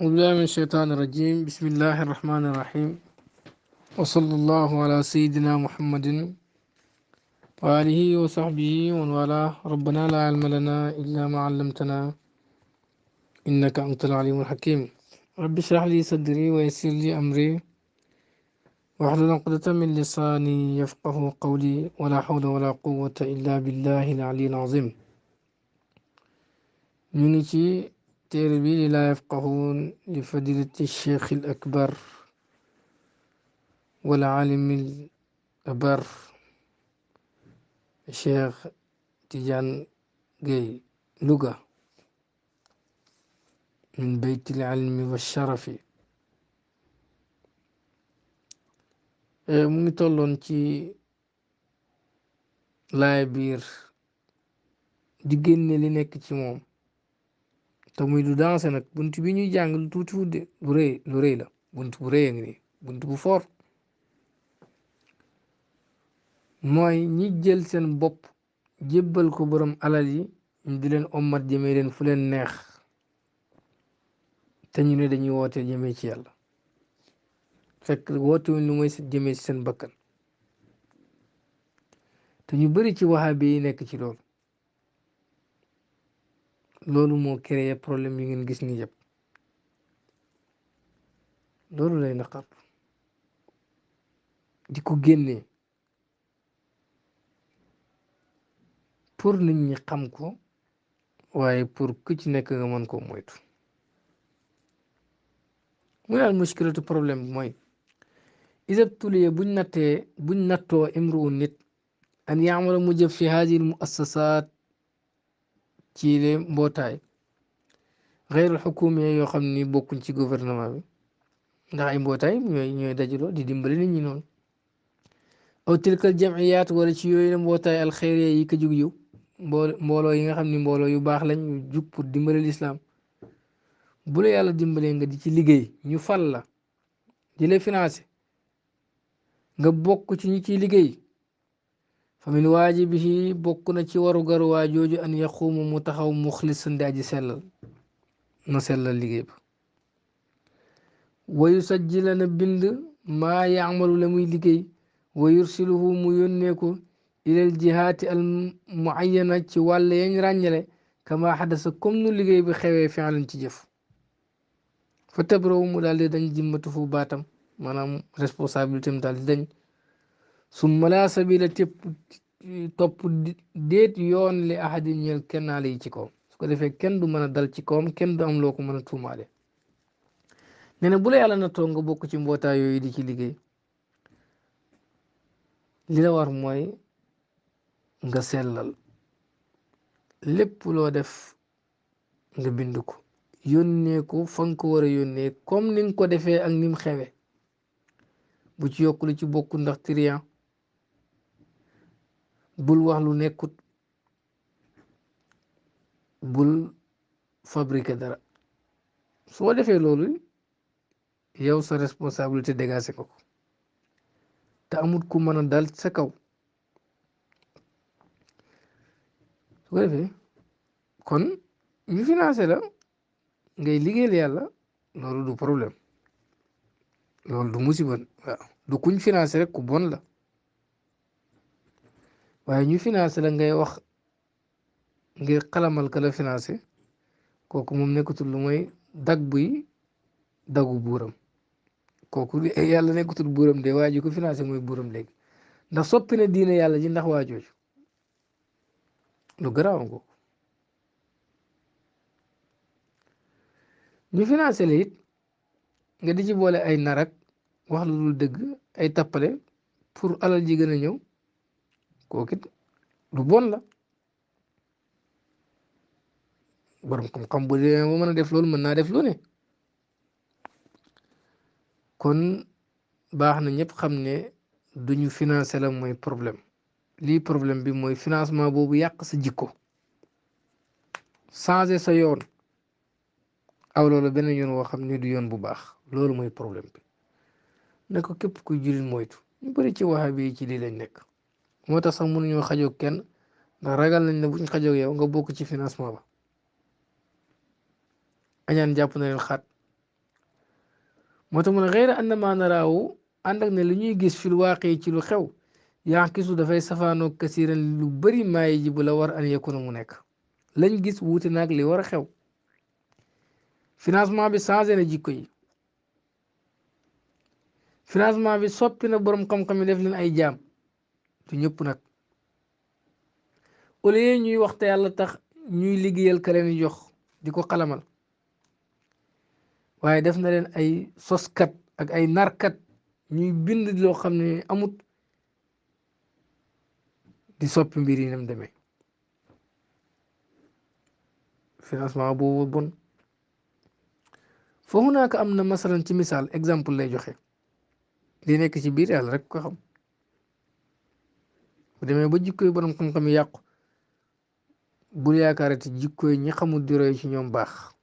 أعوذ بالله من الشيطان الرجيم بسم الله الرحمن الرحيم وصلى الله على سيدنا محمد وآله وصحبه ومن والاه ربنا لا علم لنا إلا ما علمتنا إنك أنت العليم الحكيم رب اشرح لي صدري ويسر لي أمري واحلل عقدة من لساني يفقه قولي ولا حول ولا قوة إلا بالله العلي العظيم نيجي تربي لا يفقهون لفضيلة الشيخ الأكبر والعالم الأبر الشيخ تيجان جاي لغة من بيت العلم والشرف mu ngi tolloon ci laay biir di génne li nekk ci moom te muy du dansé nag bunt bi ñuy jàng lu tuuti de lu rëy la bunt bu rëy a ngi nii bunt bu foor mooy ñi jël seen bopp jébbal ko borom alal yi ñu di leen ommat jëmee leen fu leen neex te ñu ne dañuy woote jëmee ci yàlla fekk woote wuñ lu mooy jëmee ci seen bakkan te ñu bari ci wahabi yi nekk ci loolu moo créé problème yi ngeen gis ni yëpp loolu lay naqar di ko génnee pour nit ñi xam ko waaye pour ku ci nekk nga mën koo moytu mu daal muskilatu problème bi mooy isab tuliye buñ nattoo imruun nit an yaamala mu jëf fi haadihi al muassasaat ci le mbootaay xeyrul xukumiya yoo xam ni bokkuñ ci gouvernement bi ndax ay mbootaay ñooy dajaloo di dimbali nit ñi noonu aw tilkal jamiyaat wala ci yooyu la mbootaay alxeyriya yi ko jug yiw mbooloo yi nga xam ni mbooloo yu baax lañ ñu jug pour dimbali lislaam bu la yàlla dimbalee nga di ci liggéey ñu fal la di la financé nga bokk ci ñi ciy liggéey fa min waajibihi bokk na ci waru garu waa jooju an yaquuma mu taxaw muxlisan di aji sellal na sellal liggéey ba wa yusajjila na bind maa yaamalu la muy liggéey wa yursiluhu mu yónnee ko ilal jihaati al muayyana ci wàll yañ ràññale kama xadasa comme nu liggéey bi xewee fi'lan ci jëf fa tabrawu mu daal di dañ jimmatu fu baatam maanaam responsabilité am daal di dañ summa laa sabila topp déet yoon li ahadin ñeel kenn naa lay ci kaw su ko defee kenn du mën a dal ci kawam kenn du am loo ko mën a tuumaale nee na bu la yàlla nattoo nga bokk ci mbootaay yooyu di ci liggéey li la war mooy nga sellal lépp loo def nga bind ko yónnee ko fa nga ko war a yónnee comme ni nga ko defee ak ni mu xewe bu ci yokk lu ci bokk ndax trian bul wax lu nekkut bul fabriquer dara soo defee loolu yow sa responsabilité dégagé ko te amut ku mën a dal sa kaw su ko defee kon ñu financé la ngay liggéeyal yàlla loolu du problème loolu du musiba waaw du kuñ financé rek ku bon la waaye ñu financé la ngay wax ngir xalamal ka la financé kooku moom nekkatul lu mooy dag buy dagu buuram kooku yàlla nekkatul buuram de waa ji ko financé mooy buuram léegi ndax soppi na diine yàlla ji ndax waa jooju lu garaaw ko ñu financé la it nga di ci boole ay narak wax lu dul dëgg ay tappale pour alal ji gën a ñëw kooku it lu bon la borom xam-xam bu dee ba mën a def loolu mën naa def lu ne kon baax na ñëpp xam ne duñu financé la mooy problème lii problème bi mooy financement boobu yàq sa jikko changé sa yoon aw loolu beneen yoon woo xam ne du yoon bu baax loolu mooy problème bi ne ko képp kuy jullit moytu ñu bëri ci wahabi yi ci lii lañ nekk moo tax sax mënuñoo xajoog kenn ndax ragal nañ ne buñ xajoog yow nga bokk ci financement ba añaan jàpp na leen xaat moo tax mu ne xëyra anna ma naraawu ànd ak ne li ñuy gis fil waaqi ci lu xew yaaqisu dafay safaanoo kasiran lu bëri maayi ji bu la war an yakuna mu nekk lañ gis wuute naag li war a xew financement bi changé na jikko yi financement bi soppi na borom xam-xam yi def leen ay jaam du ñëpp nag au lieu ñuy waxte yàlla tax ñuy liggéeyal ka leen jox di ko xalamal waaye def na leen ay soskat ak ay narkat ñuy bind loo xam ne amut di soppi mbir yi nam demee financement boobu bon foofu naa ko am na masalan ci misaal exemple lay joxe li nekk ci biir yàlla rek ko xam bu demee ba jikko yi borom xam-xam yi yàqu bul yaakaarati jikko yi ñi xamul di roy ci ñoom baax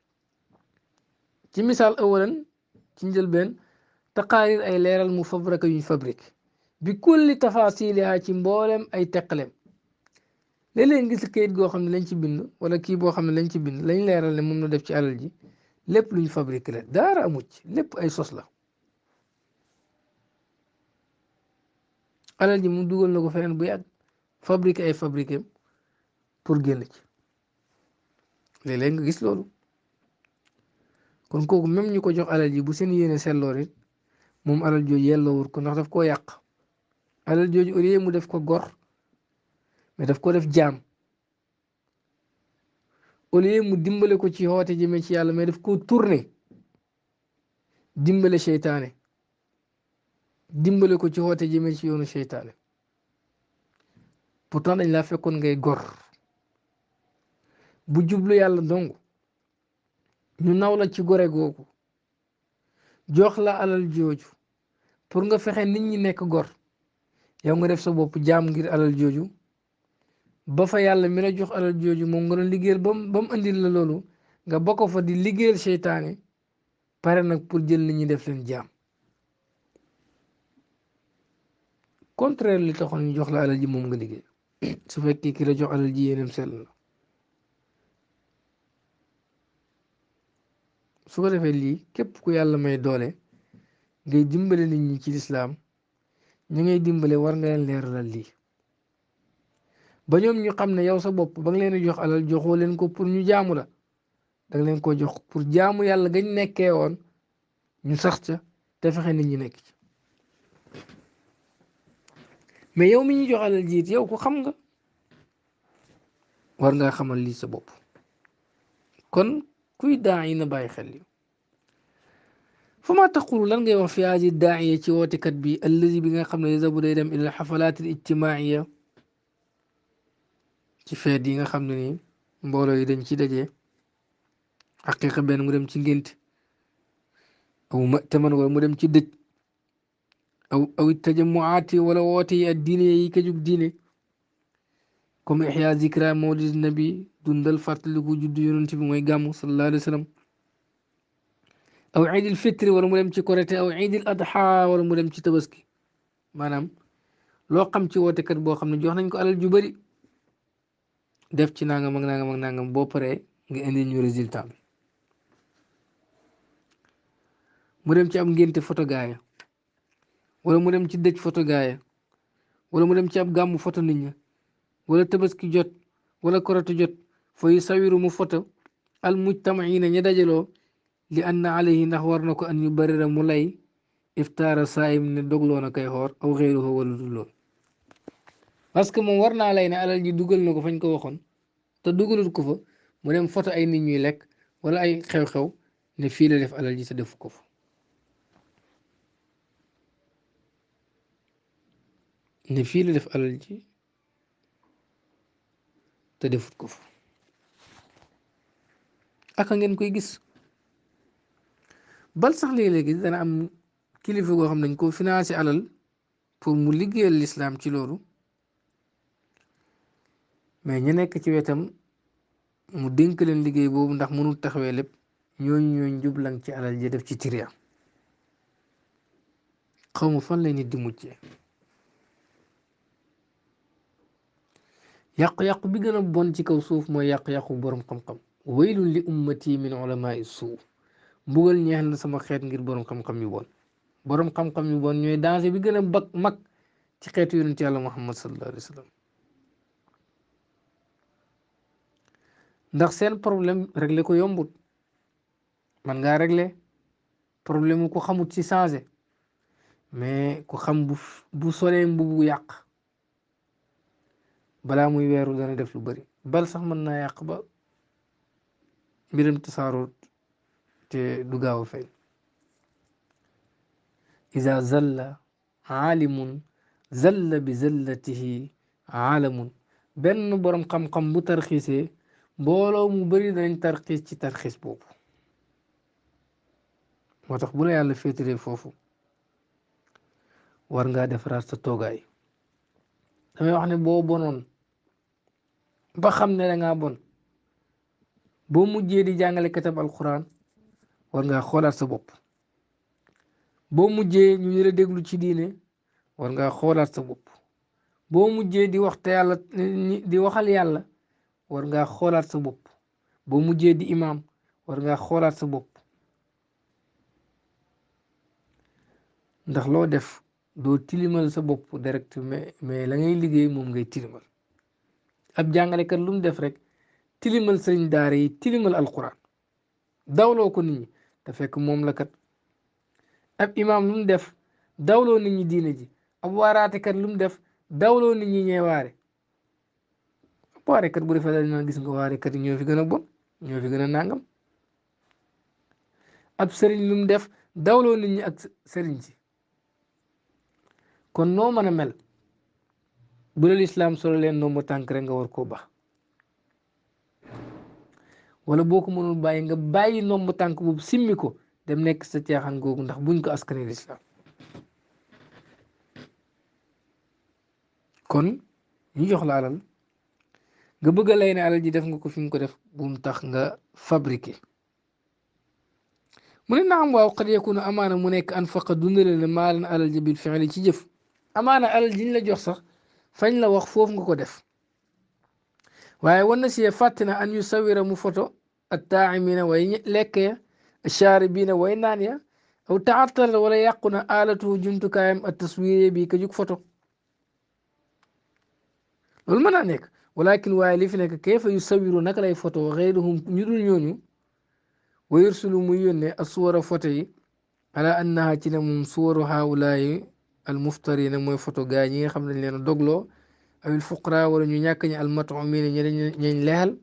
ci misaal awalan ci njëlbeen taqaarir ay leeral mu fabrique yuñ fabrique bi kulli tafasiliha ci mboolem ay teqaleem léeg-léeg ngis kayit goo xam ne lañ ci bind wala kii boo xam ne lañ ci bind lañ leeral ne moom la def ci alal ji lépp luñ fabrique la daara amu ci lépp ay sos la alal ji mu dugal na ko feneen bu yàgg fabriqué ay fabriqué pour génn ci léeg-léeg nga gis loolu kon kooku même ñu ko jox alal ji bu seen yéene selloor it moom alal jooju yelloowul ko ndax daf koo yàq alal jooju au lieu mu def ko gor mais daf ko def jaam au lieu mu dimbale ko ci xoote jëmee ci yàlla mais daf ko tourné dimbale seytaane dimbale ko ci xoote jëmee ci yoonu seytaane pourtant dañ laa fekkoon ngay gor bu jublu yàlla dong ñu naw la ci gore googu jox la alal jooju pour nga fexe nit ñi nekk gor yow nga def sa bopp jaam ngir alal jooju ba fa yàlla mi la jox alal jooju moom nga doon liggéeyal ba mu andil la loolu nga bokk fa di liggéeyal seytaane pare nag pour jël nit ñi def leen jaam contraire li taxoon ñu jox la alal ji moom nga liggéey su fekkee ki la jox alal ji yéenam sell la su ko defee lii képp ku yàlla may doole ngay dimbale nit ñi ci lislaam ñu ngay dimbale war nga leen leeralal lii ba ñoom ñu xam ne yow sa bopp ba nga leen di jox alal joxoo leen ko pour ñu jaamu la danga leen ko jox pour jaamu yàlla gañ nekkee woon ñu sax ca te fexe nit ñi nekk ci mais yow mi ñu jox alal jiit yow ko xam nga war ngaa xamal lii sa bopp kon kuy daa yi na bàyyi xel yi fa ma taqulu lan ngay wax fi haaji daaiya ci wootekat bi allazi bi nga xam ne yazabu day dem ila xafalaat al ijtimaaiya ci feet yi nga xam ne ni mbooloo yi dañ ci daje xaqiqa benn mu dem ci ngént aw mataman wala mu dem ci dëj aw tajamuaati wala woote yi ak diine yi ka jug diine comme ixya zikra mawlid nabi dundal fàttaliku juddu yonent bi mooy gàmmu sallallahu alayhi wa sallam aw iidil fitri wala mu dem ci korite aw iidil adha wala mu dem ci tabaski maanaam loo xam ci wootekat boo xam ne jox nañ ko alal ju bëri def ci nangam ak nangam ak nangam boo paree nga indi ñu résultat bi mu dem ci am ngénte photo gaaya wala mu dem ci dëj photo gaaya wala mu dem ci ab gàmmu photo nit ña wala tabaski jot wala korite jot fa yusawiru mu photo al mujtamaina ña dajaloo li anna alayhi ndax war na ko an yu barira mu lay iftaara saayim ne dogloo na kay xoor aw xeyruhu wala du lool parce que moom war naa lay ne alal ji dugal na ko fañ ko waxoon te dugalut ko fa mu dem photo ay nit ñuy lekk wala ay xew-xew ne fii la def alal ji te defu ko fa ne fii la def alal ji te defut ko fa aka ngeen koy gis bal sax léeg-léegi dana am kilifa goo xam nañ ko financé alal pour mu liggéeyal lislaam ci loolu mais ñu nekk ci wetam mu dénk leen liggéey boobu ndax mënul taxawee lépp ñooñu jublang ci alal ji def ci tiriya xaw ma fan lay nit di muccee yàqu-yàqu bi gën a bon ci kaw suuf mooy yàqu-yàqu borom xam-xam waylun li ummati min ulamaai suu mbugal ñeex na sama xeet ngir borom xam-xam yu bon borom xam-xam yu bon ñooy danger bi gën a mag ci xeetu yonent yàlla Muhammad sallallahu alayhi wa sallam ndax seen problème réglé ko yombut man ngaa réglé problème mu ko xamut ci changé mais ku xam bu solee mbubu yàq balaa muy weeru dana def lu bari bal sax mën naa yàq ba mbiram tasaaroo te du gaaw a feeñ iza zalla aalimun zalla bi zallatihi aalamun benn borom xam-xam bu tarxiisee mbooloo mu bari danañ tarxiis ci tarxiis boobu moo tax bu la yàlla féetalee foofu war ngaa defaraat sa toogaay damay wax ne boo bonoon ba xam ne da ngaa bon boo mujjee di jàngale katab alquran war ngaa xoolaat sa bopp boo mujjee ñu di la déglu ci diine war ngaa xoolaat sa bopp boo mujjee di wax te yàlla di waxal yàlla war ngaa xoolaat sa bopp boo mujjee di imaam war ngaa xoolaat sa bopp ndax loo def doo tilimal sa bopp direct mais la ngay liggéey moom ngay tilimal ab jàngalekat lu mu def rek tilimal sëriñ daara yi tilimal alquran dawloo ko nit ñi te fekk moom la kat ab imaam lu mu def dawloo nit ñi diine ji ab waaraatekat lu mu def dawloo nit ñi ñeewaare ab waarekat bu defee dañ naan gis nga waarekat yi ñoo fi gën a bon ñoo fi gën a nàngam ab sëriñ lu mu def dawloo nit ñi ak sëriñ si kon noo mën a mel bu la lislaam solo leen ndomba tànk rek nga war koo baax wala boo ko mënul bàyyi nga bàyyi ndomba tànk boobu simmi ko dem nekk sa caaxaan googu ndax buñ ko askane lislaam kon ñu jox la alal nga bëgg a lay ne alal ji def nga ko fi nga ko def bu mu tax nga fabriqué mu ne naam waaw qad yakunu amaana mu nekk anfaqa dundale ne maalan alal ji bil fi'li ci jëf amaana alal ji ñu la jox sax fañ la wax foofu nga ko def waaye wan na si fàtte na an yu sawira mu photo ak taaimina way lekk ya shaaribiina way naan ya aw taatal wala yàqu na alatu jumtukaayam ak taswire bi ka jug photo loolu mën naa nekk walakin waaye li fi nekk kayfa yu sawiru naka lay photo xeyruhum ñu dul ñooñu wa yursulu muy yónnee ak suwara photo yi ala annaha ci ne moom suwaru haawulaayi al muftarina mooy photo gaa ñi nga xam ne leen dogloo awil fuqara wala ñu ñàkk ñi al mat'umin ñañ leexal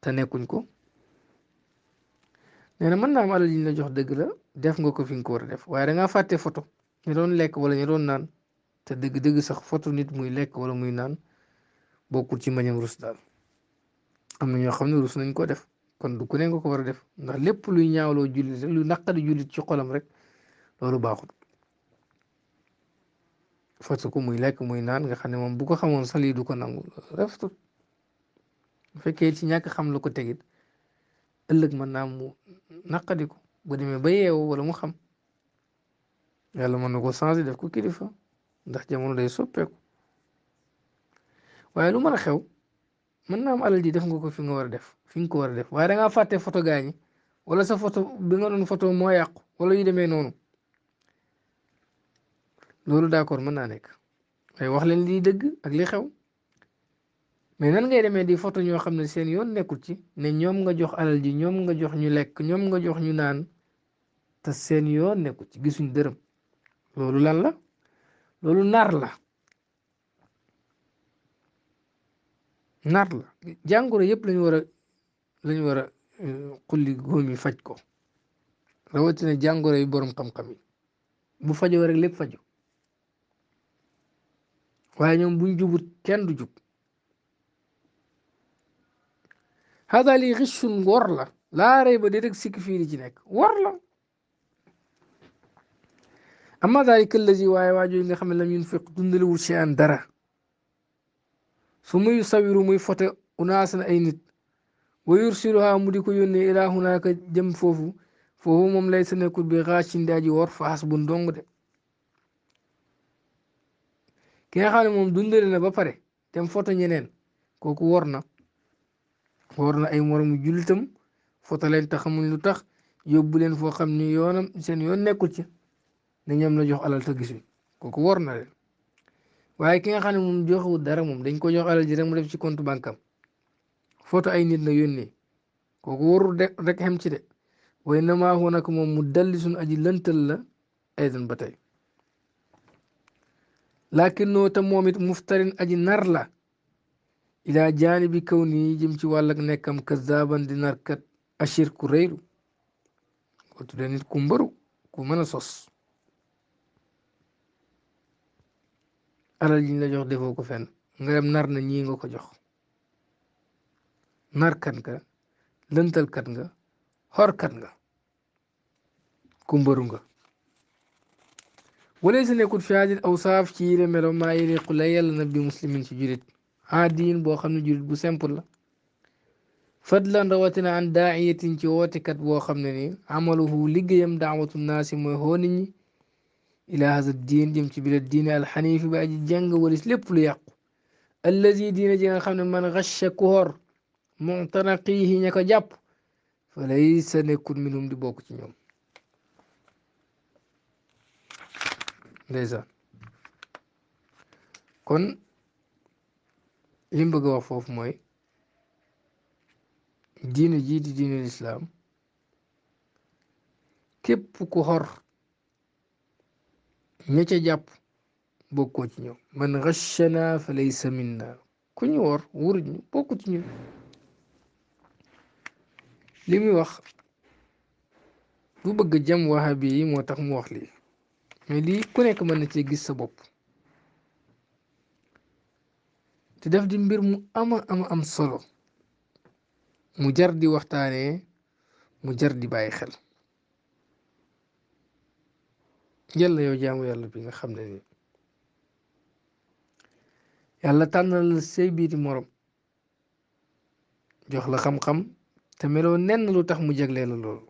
te nekkuñ ko nee na mën naa am alal yi ñu la jox dëgg la def nga ko fi nga ko war a def waaye da ngaa fàtte photo ñu doon lekk wala ñu doon naan te dëgg-dëgg sax photo nit muy lekk wala muy naan bokkul ci mbañam rus daal am na ñoo xam ne rus nañ ko def kon du ku ne nga ko war a def ndax lépp luy ñaawloo jullit rek lu naqari jullit ci xolam rek loolu baaxul photo ko muy lekk muy naan nga xam ne moom bu ko xamoon sax lii du ko nangu rafetul bu fekkee ci ñàkk xam la ko tegit ëllëg mën naa mu naqadi ko bu demee ba yeewu wala mu xam yàlla mën na ko changé def ko kilifa ndax jamono day soppeeku waaye lu mën a xew mën naa am alal ji def nga ko fi nga war a def fi nga ko war a def waaye da ngaa fàtte photo gaañi wala sa photo bi nga doon photo moo yàqu wala yu demee noonu loolu d'accord mën naa nekk waaye wax leen lii dëgg ak li xew mais nan ngay demee di photo ñoo xam ne seen yoon nekkul ci ne ñoom nga jox alal ji ñoom nga jox ñu lekk ñoom nga jox ñu naan te seen yoon nekkul ci gisuñ dërëm loolu lan la loolu nar la jàngoro yëpp lañu war a xulli góom yi faj ko rawatina jàngoro yi borom xam-xam yi bu fajoo rek lépp faju waaye ñoom buñ jubut kenn du jub hada li xishun wor la laa rey ba di rek sikki fii di ci nekk wor la amma dalika allazi waaye waajoo yi nga xam ne lam yunfiq dundalewul shay'an dara su muy sawiru muy foto unaasan ay nit wa yursiluha mu di ko yónnee ilaa hunaaka jëm foofu moom lay sa nekkul bi xaacin daaji wor fa hasbun dong de ki nga xam ne moom dundale na ba pare dem foto ñeneen kooku wor na ay moromu jullitam foto leen te xamuñ lu tax yóbbu leen foo xam ni yoonam seen yoon nekkul ci ne ñoom la jox alal te gisuñ kooku wor na leen waaye ki nga xam ne moom joxewul dara moom dañ ko jox alal ji rek mu def ci compte banque am photo ay nit la yónnee kooku warul de rek xem ci de way namaa huwa nag moom mu dalli suñ aji lëntal la aydan ba tey lakin noo te moom it muftarin aji nar la ilaa jaanibi kaw nii jëm ci wàll ak nekkam kazaaban di narkat ashir ku rëylu ko tudde nit ku mbëru ku mën a sos alal ji ñu la jox defoo ko fenn nga dem nar na ñii nga ko jox narkat nga lëntalkat nga xorkat nga ku mbëru nga wala sa nekkut fi hadil awsaaf ci yile melo maa yiliqu la yàlla na bi muslimin ci julit aadiin boo xam ne julit bu simple la fadlan rawatina an daa'iyatin ci wootekat boo xam ne ni amaluhu liggéeyam daawatu naasi mooy xoo nit ñi ila hada diin jëm ci bila diine alxanifi ba aji jàng walis lépp lu yàqu allazi diine ji nga xam ne man xasha ku hor muctanaqihi ña ko jàpp fa laysa nekkul minhum di bokk ci ñoom ndeysaan kon li mu bëgg a wax foofu mooy diine jii di diine lislaam képp ku xor ña ca jàpp bokkoo ci ñoom man xashana fa laysa minna ku ñu wor wuruñ ñu bokku ci ñun li muy wax bu bëgg jam wahabi yi moo tax mu wax lii mais lii ku nekk mën na cee gis sa bopp te def di mbir mu am solo mu jar di waxtaanee mu jar di bàyyi xel yàlla yow jaamu yàlla bi nga xam ne ni yàlla tànnal la say biiti morom jox la xam-xam te meloo nenn lu tax mu jagleel la loolu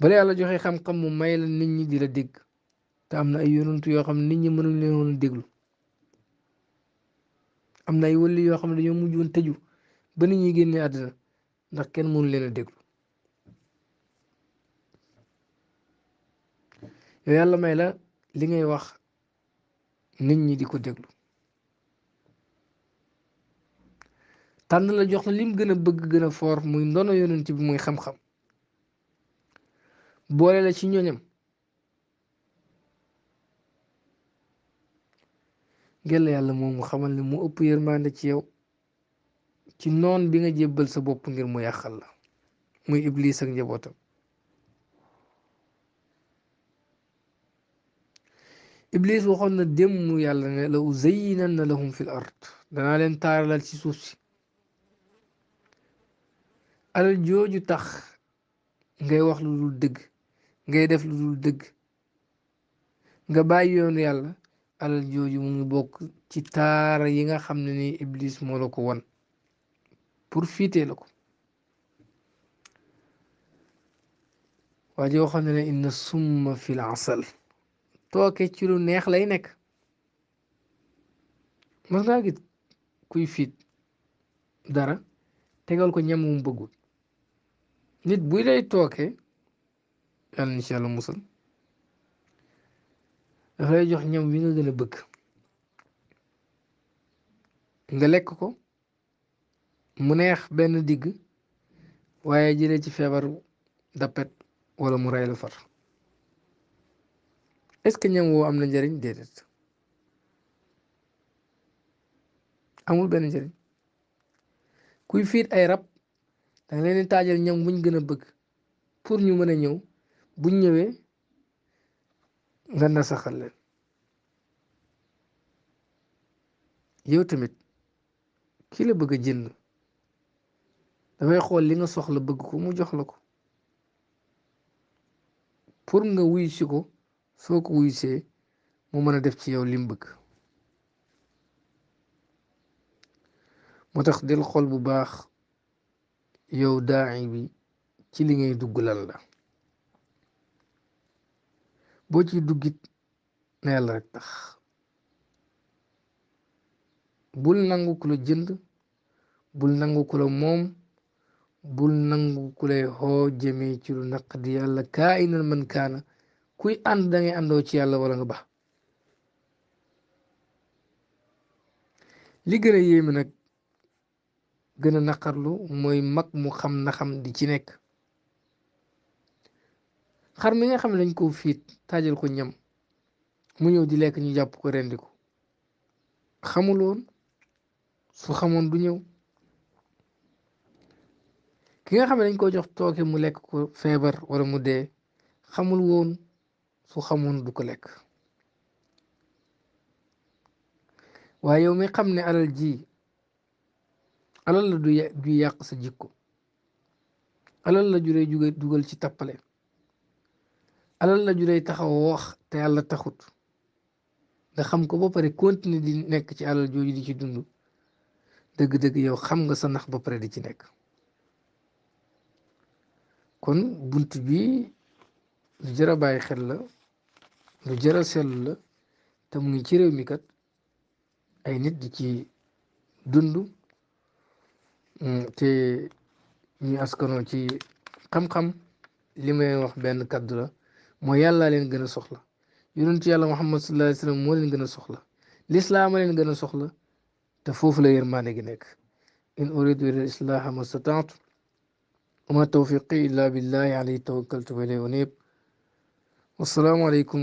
bala yàlla joxe xam-xam mu may la nit ñi di la dégg te am na ay yonantu yoo xam ne nit ñi mënuñ leen woon a déglu am na ay wëlli yoo xam ne dañoo mujj woon tëju ba nit ñi génnee àddina ndax kenn mënu leen a déglu yow yàlla may la li ngay wax nit ñi di ko déglu tànn la jox la lim gën a bëgg gën a foor muy ndono yonent bi muy xam-xam boole la ci ñoñam ngel yàlla moom mu xamal ne mu ëpp yërmande ci yow ci noon bi nga jébbal sa bopp ngir mu yàqal la muy iblis ak njabootam iblis waxoon na démm yàlla ne la uzayyinanna lahum fil ard danaa leen taaralal ci suuf si alal jooju tax ngay wax lu dul dëgg ngay def lu dul dëgg nga bàyyi yoonu yàlla alal jooju mu ngi bokk ci taara yi nga xam ne ni iblis moo la ko won pour fiitee la ko waa ji waxoon ne inna summa fil asal tooke ci lu neex lay nekk mas ngaa gis kuy fiit dara tegal ko ñam mu bëggul nit buy lay tooke yàlla na ci yàlla musal dafa lay jox ñam wi nga gën a bëgg nga lekk ko mu neex benn digg waaye jëlee ci feebar dappet wala mu rey la far est-ce que ñam woo am na njëriñ déedéet amul benn njëriñ kuy fiit ay rab danga leen di taajal ñam buñ gën a bëgg pour ñu mën a ñëw buñ ñëwee nga nasaxal leen yow tamit ki la bëgg a jënd dafay xool li nga soxla bëgg ko mu jox la ko pour nga wuy si ko soo ko wuy see mu mën a def ci yow lim bëgg moo tax del xool bu baax yow daai bi ci li ngay dugg lan la boo ciy duggit na yàlla rek tax bul nangu ku la jënd bul nangu ku la moom bul nangu ku lay xoo jëmee ci lu naqadi yàlla kaa inan man kaana kuy ànd da ngay àndoo ci yàlla wala nga bax li gën a yéeme nag gën a naqarlu mooy mag mu xam na xam di ci nekk xar mi nga xam ne dañ koo fiit taajal ko ñam mu ñëw di lekk ñu jàpp ko rendi ko xamuloon su xamoon du ñëw ki nga xam ne dañ koo jox tooke mu lekk ko feebar wala mu dee xamul woon su xamoon du ko lekk waaye yow mi xam ne alal ji alal la du yàq sa jikko alal la juree juge dugal ci tappale alal la juree taxaw wax te yàlla taxut nga xam ko ba pare continuer di nekk ci alal jooju di ci dund dëgg-dëgg yow xam nga sa nax ba pare di ci nekk kon bunt bi lu jar a bàyyi xel la lu jar a seetlu la te mu ngi ci réew mi kat ay nit di ci dund te ñu askanoo ci xam-xam li may wax benn kaddu la mooy yàlla leen gën a soxla yonentu yàlla muhammad sallallahu alayhi wa sallam moo leen gën a soxla lislaama leen gën a soxla te foofu la yërmaande gi nekk in uridu ila islaha ma stataatu wa ma tawfiqi illa billahi alayhi tawakkaltu wa ilayhi unib wassalaamu aleykum